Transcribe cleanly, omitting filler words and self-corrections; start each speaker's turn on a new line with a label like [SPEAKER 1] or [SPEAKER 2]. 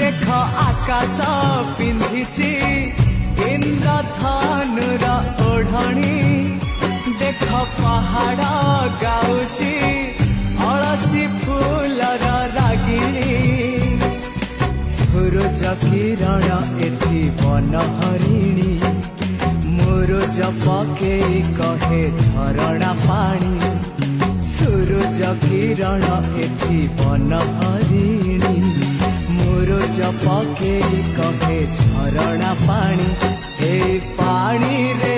[SPEAKER 1] देख आकाश पिंधिची इंद्रधनुर ओढ़णी देख पहाड़ गाउची अलसी फूलर रागिणी सूरज किरण एठी बनहरिणी मुरुज पकेई कहे झरणा पानी सूरज किरण एठी बनहरिणी मुरुज पकेई कहे झरणा पानी ए पानी रे